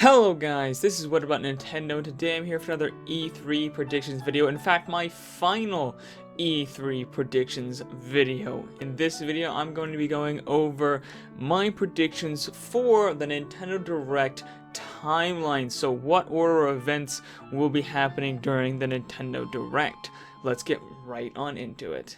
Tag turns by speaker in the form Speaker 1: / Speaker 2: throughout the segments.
Speaker 1: Hello guys, this is What About Nintendo. Today I'm here for another E3 predictions video. In fact, my final E3 predictions video. In this video, I'm going to be going over my predictions for the Nintendo Direct timeline. So what order of events will be happening during the Nintendo Direct? Let's get right on into it.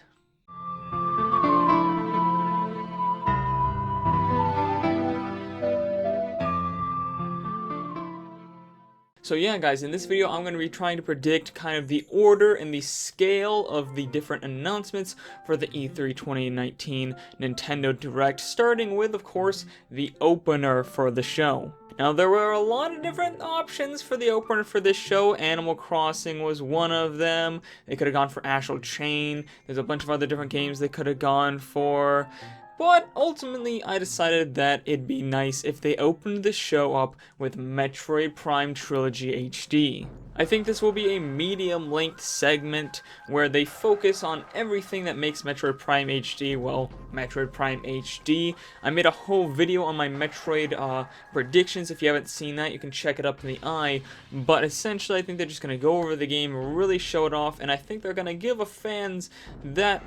Speaker 1: So yeah guys, in this video I'm going to be trying to predict kind of the order and the scale of the different announcements for the E3 2019 Nintendo Direct, starting with, of course, the opener for the show. Now, there were a lot of different options for the opener for this show. Animal Crossing was one of them. They could have gone for Astral Chain. There's a bunch of other different games they could have gone for. But ultimately, I decided that it'd be nice if they opened the show up with Metroid Prime Trilogy HD. I think this will be a medium-length segment where they focus on everything that makes Metroid Prime HD, well, Metroid Prime HD. I made a whole video on my Metroid predictions. If you haven't seen that, you can check it up in the eye. But essentially, I think they're just going to go over the game, really show it off, and I think they're going to give the fans that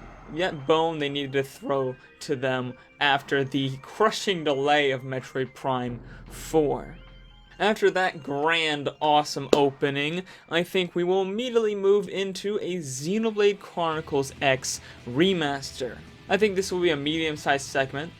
Speaker 1: bone they needed to throw to them after the crushing delay of Metroid Prime 4. After that grand, awesome opening, I think we will immediately move into a Xenoblade Chronicles X remaster. I think this will be a medium-sized segment.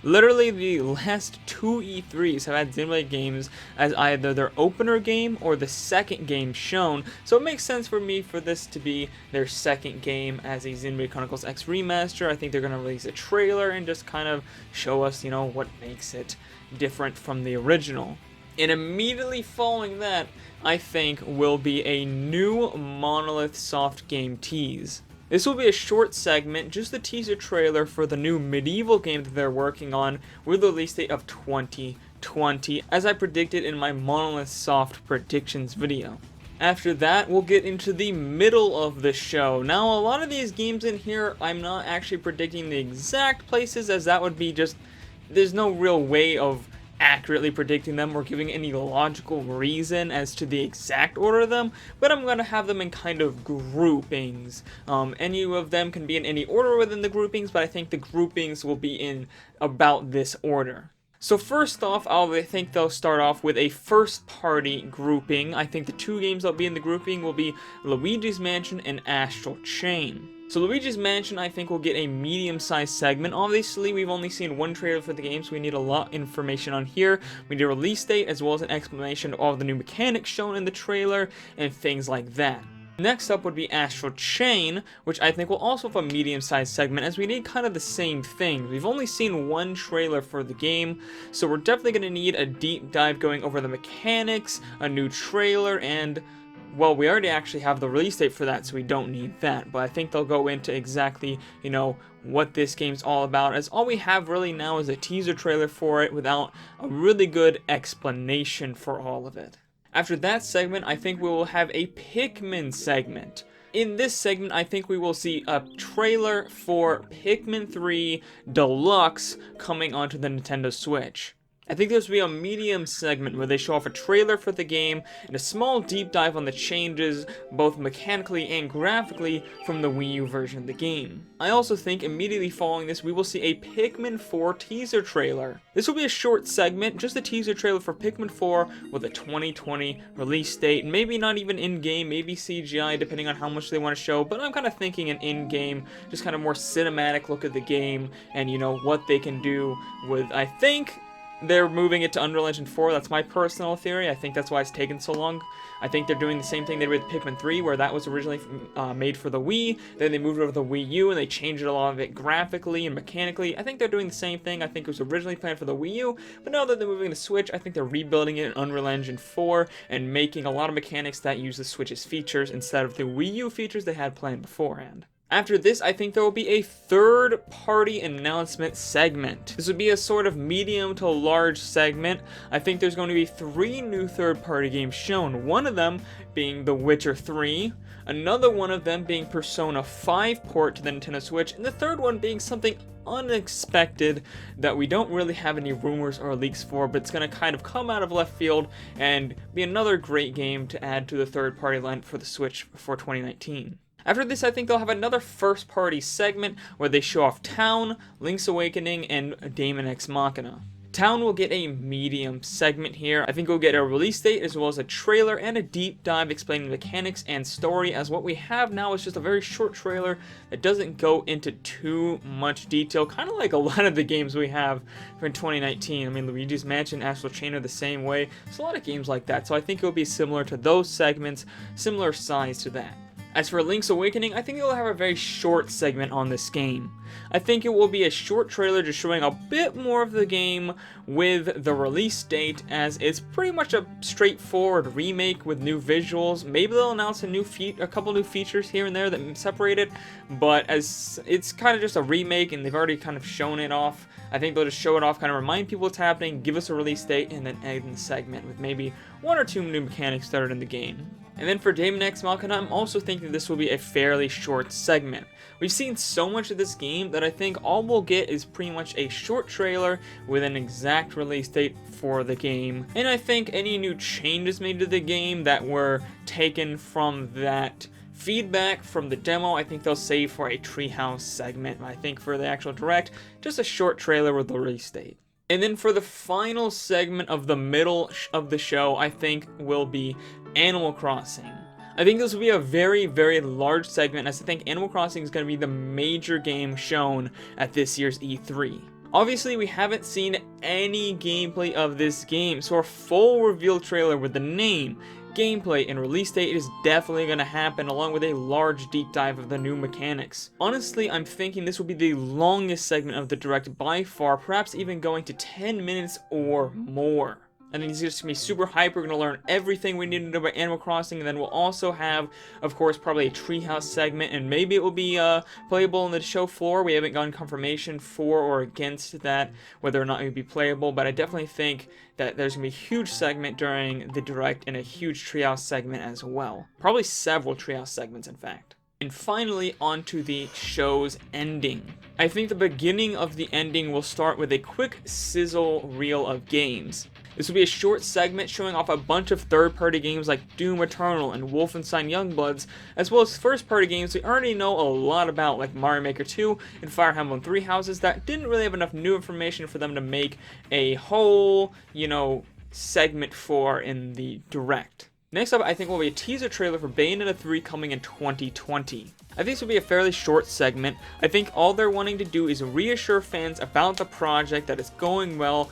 Speaker 1: Literally, the last two E3s have had Xenoblade games as either their opener game or the second game shown, so it makes sense for me for this to be their second game as a Xenoblade Chronicles X remaster. I think they're going to release a trailer and just kind of show us, what makes it different from the original. And immediately following that, I think, will be a new Monolith soft game tease. This will be a short segment, just the teaser trailer for the new medieval game that they're working on with the release date of 2020, as I predicted in my Monolith Soft predictions video. After that, we'll get into the middle of the show. Now, a lot of these games in here, I'm not actually predicting the exact places, as that would be just, there's no real way of accurately predicting them or giving any logical reason as to the exact order of them, but I'm going to have them in kind of groupings. Any of them can be in any order within the groupings, but I think the groupings will be in about this order. So first off, I think they'll start off with a first-party grouping. I think the two games that'll be in the grouping will be Luigi's Mansion and Astral Chain. So Luigi's Mansion, I think, will get a medium-sized segment. Obviously, we've only seen one trailer for the game, so we need a lot of information on here. We need a release date, as well as an explanation of all the new mechanics shown in the trailer, and things like that. Next up would be Astral Chain, which I think will also have a medium-sized segment, as we need kind of the same thing. We've only seen one trailer for the game, so we're definitely going to need a deep dive going over the mechanics, a new trailer, and well, we already actually have the release date for that, so we don't need that. But I think they'll go into exactly, what this game's all about, as all we have really now is a teaser trailer for it without a really good explanation for all of it. After that segment, I think we will have a Pikmin segment. In this segment, I think we will see a trailer for Pikmin 3 Deluxe coming onto the Nintendo Switch. I think this will be a medium segment where they show off a trailer for the game and a small deep dive on the changes, both mechanically and graphically, from the Wii U version of the game. I also think immediately following this, we will see a Pikmin 4 teaser trailer. This will be a short segment, just a teaser trailer for Pikmin 4 with a 2020 release date. Maybe not even in-game, maybe CGI, depending on how much they want to show, but I'm kind of thinking an in-game, just kind of more cinematic look at the game and, what they can do with, I think they're moving it to Unreal Engine 4. That's my personal theory. I think that's why it's taken so long. I think they're doing the same thing they did with Pikmin 3, where that was originally made for the Wii. Then they moved it over to the Wii U, and they changed a lot of it graphically and mechanically. I think they're doing the same thing. I think it was originally planned for the Wii U, but now that they're moving the Switch, I think they're rebuilding it in Unreal Engine 4 and making a lot of mechanics that use the Switch's features instead of the Wii U features they had planned beforehand. After this, I think there will be a third-party announcement segment. This would be a sort of medium to large segment. I think there's going to be 3 new third-party games shown. One of them being The Witcher 3, another one of them being Persona 5 port to the Nintendo Switch, and the third one being something unexpected that we don't really have any rumors or leaks for, but it's going to kind of come out of left field and be another great game to add to the third-party lineup for the Switch for 2019. After this, I think they'll have another first-party segment where they show off Town, Link's Awakening, and Daemon X Machina. Town will get a medium segment here. I think we'll get a release date as well as a trailer and a deep dive explaining mechanics and story, as what we have now is just a very short trailer that doesn't go into too much detail, kind of like a lot of the games we have for 2019. I mean, Luigi's Mansion, Astral Chain are the same way. There's a lot of games like that, so I think it'll be similar to those segments, similar size to that. As for Link's Awakening, I think it will have a very short segment on this game. I think it will be a short trailer just showing a bit more of the game with the release date, as it's pretty much a straightforward remake with new visuals. Maybe they'll announce a couple new features here and there that separate it, but as it's kind of just a remake and they've already kind of shown it off, I think they'll just show it off, kind of remind people what's happening, give us a release date, and then end the segment with maybe 1 or 2 new mechanics that are in the game. And then for Daemon X Machina, I'm also thinking this will be a fairly short segment. We've seen so much of this game that I think all we'll get is pretty much a short trailer with an exact release date for the game. And I think any new changes made to the game that were taken from that feedback from the demo, I think they'll save for a Treehouse segment. I think for the actual direct, just a short trailer with the release date. And then for the final segment of the middle of the show, I think will be Animal Crossing. I think this will be a very, very large segment, as I think Animal Crossing is going to be the major game shown at this year's E3. Obviously, we haven't seen any gameplay of this game, so a full reveal trailer with the name, gameplay, and release date is definitely going to happen, along with a large deep dive of the new mechanics. Honestly, I'm thinking this will be the longest segment of the Direct by far, perhaps even going to 10 minutes or more. I think it's just going to be super hype. We're going to learn everything we need to know about Animal Crossing, and then we'll also have, of course, probably a Treehouse segment, and maybe it will be playable on the show floor. We haven't gotten confirmation for or against that, whether or not it would be playable, but I definitely think that there's going to be a huge segment during the Direct and a huge Treehouse segment as well. Probably several Treehouse segments, in fact. And finally, on to the show's ending. I think the beginning of the ending will start with a quick sizzle reel of games. This will be a short segment showing off a bunch of third-party games like Doom Eternal and Wolfenstein Youngbloods, as well as first-party games we already know a lot about, like Mario Maker 2 and Fire Emblem Three Houses, that didn't really have enough new information for them to make a whole, segment for in the Direct. Next up, I think will be a teaser trailer for Bayonetta 3 coming in 2020. I think this will be a fairly short segment. I think all they're wanting to do is reassure fans about the project, that it's going well,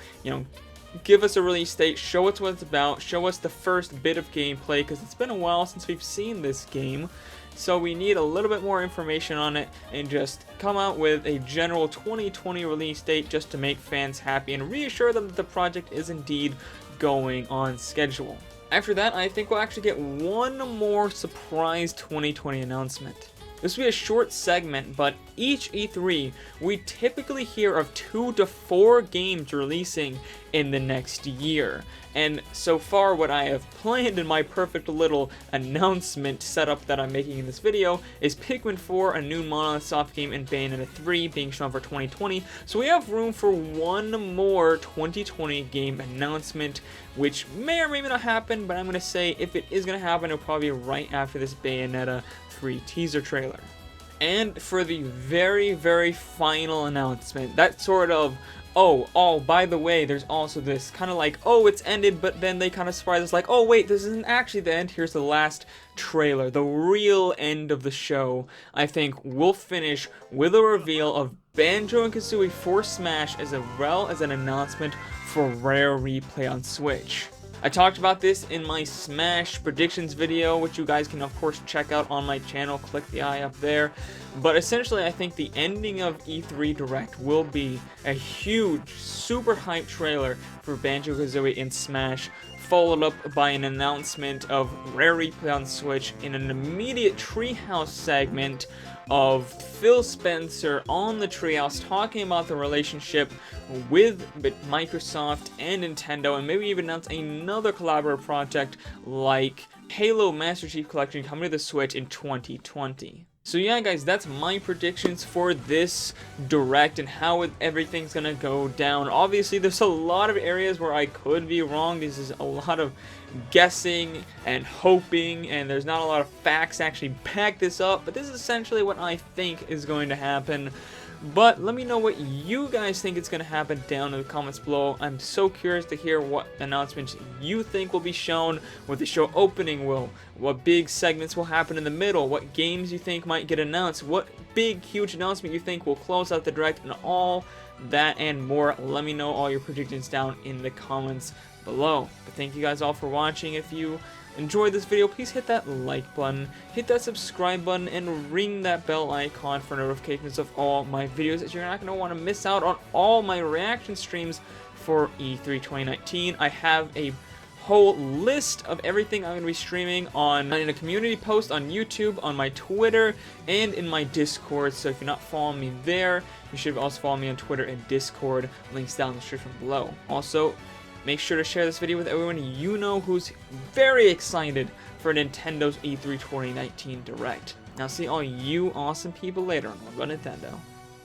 Speaker 1: give us a release date, show us what it's about, show us the first bit of gameplay, because it's been a while since we've seen this game. So we need a little bit more information on it, and just come out with a general 2020 release date just to make fans happy and reassure them that the project is indeed going on schedule. After that, I think we'll actually get one more surprise 2020 announcement. This will be a short segment, but each E3, we typically hear of 2 to 4 games releasing in the next year. And so far, what I have planned in my perfect little announcement setup that I'm making in this video is Pikmin 4, a new Monolith Soft game, and Bayonetta 3 being shown for 2020. So we have room for one more 2020 game announcement, which may or may not happen, but I'm going to say if it is going to happen, it'll probably be right after this Bayonetta 3 teaser trailer. And for the very, very final announcement, that sort of, oh, by the way, there's also this kind of like, oh, it's ended, but then they kind of surprise us like, oh, wait, this isn't actually the end. Here's the last trailer, the real end of the show. I think we'll finish with a reveal of Banjo-Kazooie for Smash, as well as an announcement for Rare Replay on Switch. I talked about this in my Smash predictions video, which you guys can of course check out on my channel, click the eye up there. But essentially, I think the ending of E3 Direct will be a huge, super hype trailer for Banjo-Kazooie in Smash followed up by an announcement of Rare Replay on Switch in an immediate Treehouse segment of Phil Spencer on the Treehouse talking about the relationship with Microsoft and Nintendo, and maybe even announce another collaborative project like Halo Master Chief Collection coming to the Switch in 2020. So yeah, guys, that's my predictions for this Direct and how everything's gonna go down. Obviously, there's a lot of areas where I could be wrong. This is a lot of guessing and hoping, and there's not a lot of facts to actually back this up, but this is essentially what I think is going to happen. But let me know what you guys think is going to happen down in the comments below. I'm so curious to hear what announcements you think will be shown, what the show opening will, what big segments will happen in the middle, what games you think might get announced, what big huge announcement you think will close out the Direct, and all that and more. Let me know all your predictions down in the comments below. But thank you guys all for watching. If you enjoyed this video, please hit that like button, hit that subscribe button, and ring that bell icon for notifications of all my videos, as you're not going to want to miss out on all my reaction streams for E3 2019. I have a whole list of everything I'm going to be streaming in a community post on YouTube, on my Twitter, and in my Discord. So if you're not following me there, you should also follow me on Twitter and Discord. Links down in the description below. Also, make sure to share this video with everyone you know who's very excited for Nintendo's E3 2019 Direct. Now, see all you awesome people later on What About Nintendo.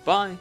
Speaker 1: Bye!